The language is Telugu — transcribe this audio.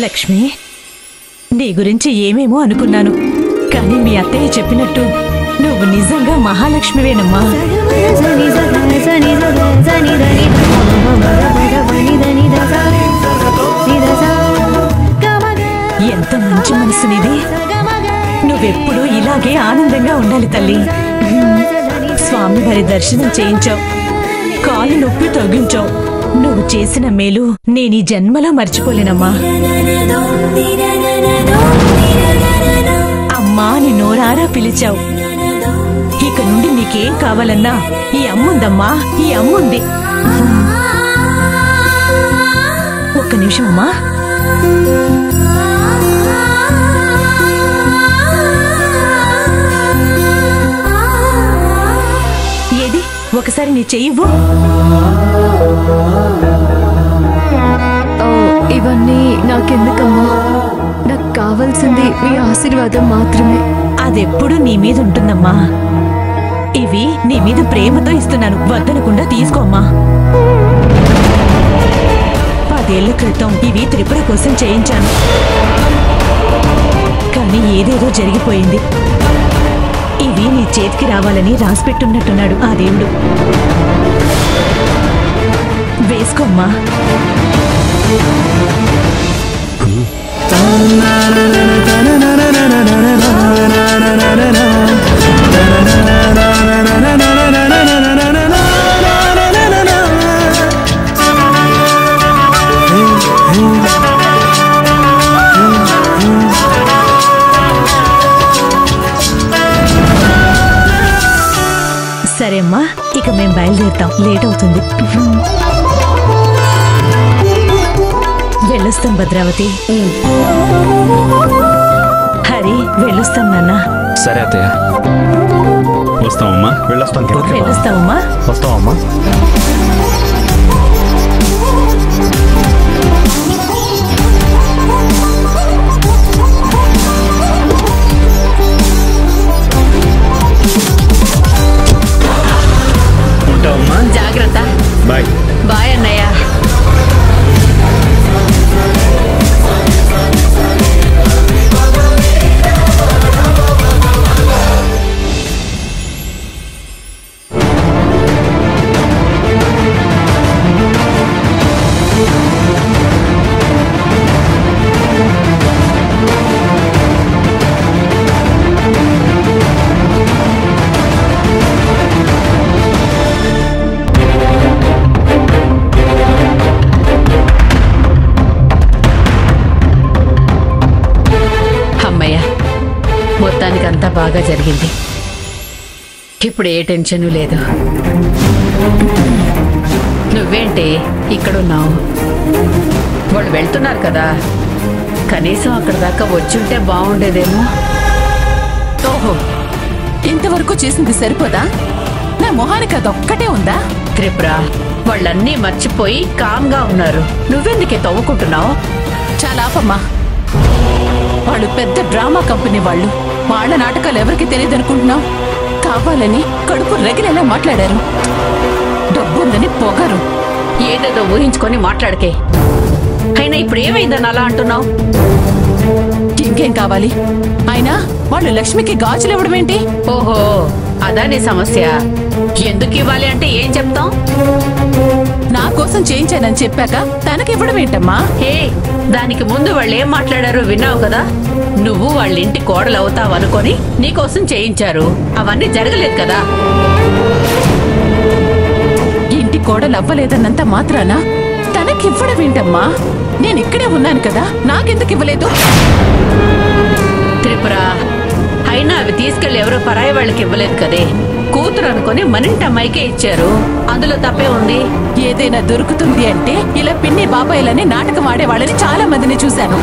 లక్ష్మి, నీ గురించి ఏమేమో అనుకున్నాను, కానీ మీ అత్తయ్య చెప్పినట్టు నువ్వు నిజంగా మహాలక్ష్మివేనమ్మా. ఎంత మంచి మనసు నీది. నువ్వెప్పుడూ ఇలాగే ఆనందంగా ఉండాలి తల్లి. స్వామివారి దర్శనం చేయించావు, కాలు నొప్పి తొలగించావు. నువ్వు చేసిన మేలు నేను ఈ జన్మలో మర్చిపోలేనమ్మా. అమ్మా నీ నోరారా పిలిచావు. ఇక నుండి నీకేం కావాలన్నా ఈ అమ్ముందమ్మా, ఈ అమ్ముంది. ఒక్క నిమిషం అమ్మా. ఏది ఒకసారి నీ చెయ్యివ్వు. ఇవన్నీ నాకెందుకమ్మా? నాకు కావాల్సింది మీ ఆశీర్వాదం మాత్రమే. అదెప్పుడు నీ మీద ఉంటుందమ్మా. ఇవి నీ మీద ప్రేమతో ఇస్తున్నాను, వద్దనకుండా తీసుకోమ్మా. 10 ఏళ్ల క్రితం ఇవి త్రిపుర కోసం చేయించాను, కానీ ఏదేదో జరిగిపోయింది. ఇవి నీ చేతికి రావాలని రాసిపెట్టున్నట్టున్నాడు ఆ దేవుడు. వేసుకోమ్మా. సరే అమ్మా, ఇక మేం బయలుదేరుతాం, లేట్ అవుతుంది. వెళ్ళొస్తాం భద్రావతి. హరి వెళ్ళొస్తాం నాన్న. సరే అత్తయ్య, వస్తామమ్మా. వెళ్ళొస్తామమ్మా. వస్తామమ్మా. ఉంటావమ్మా. జాగ్రత్త. బాయ్. బాయ్ అన్నయ్య. మొత్తానికంతా బాగా జరిగింది. ఇప్పుడు ఏ టెన్షను లేదు. నువ్వేంటి ఇక్కడున్నావు? వాళ్ళు వెళ్తున్నారు కదా, కనీసం అక్కడ దాకా వచ్చుంటే బాగుండేదేమో. ఓహో, ఇంతవరకు చేసింది సరిపోదా? నా మొహానికి అదొక్కటే ఉందా? త్రిపుర, వాళ్ళన్నీ మర్చిపోయి కామ్గా ఉన్నారు. నువ్వెందుకే తవ్వుకుంటున్నావు? చాలా ఆపమ్మా. వాళ్ళు పెద్ద డ్రామా కంపెనీ వాళ్ళు. వాళ్ళ నాటకాలు ఎవరికి తెలియదు అనుకుంటున్నావు? కావాలని కడుపు రగిలేలా మాట్లాడారు. డబ్బుందని పొగరు. ఏదేదో ఊహించుకొని మాట్లాడకే. అయినా ఇప్పుడు ఏమైందని అలా అంటున్నావు? ఇంకేం కావాలి? అయినా వాళ్ళు లక్ష్మికి గాజులు ఇవ్వడమేంటి? ఓహో, అదా నీ సమస్య. ఎందుకు ఇవ్వాలి అంటే ఏం చెప్తాం? నా కోసం చేయించానని చెప్పాక తనకివ్వడమేంటమ్మా? హే, దానికి ముందు వాళ్ళు ఏం మాట్లాడారో విన్నావు కదా. నువ్వు వాళ్ళ ఇంటి కోడలు అవుతావు అనుకొని నీకోసం చేయించారు. అవన్నీ జరగలేదు కదా. ఇంటి కోడలు అవ్వలేదన్నంత మాత్రాన తనకివ్వడమేంటమ్మా? నేను ఇక్కడే ఉన్నాను కదా, నాకెందుకు ఇవ్వలేదు? త్రిపుర, అయినా అవి తీసుకెళ్లి ఎవరో పరాయి వాళ్ళకి ఇవ్వలేదు కదే. కూతురు అనుకుని మనింటి అమ్మాయికే ఇచ్చారు. అందులో తప్పే ఉంది. ఏదైనా దొరుకుతుంది అంటే ఇలా పిన్ని బాబాయిలని నాటకం ఆడేవాళ్ళని చాలా మందిని చూశాను.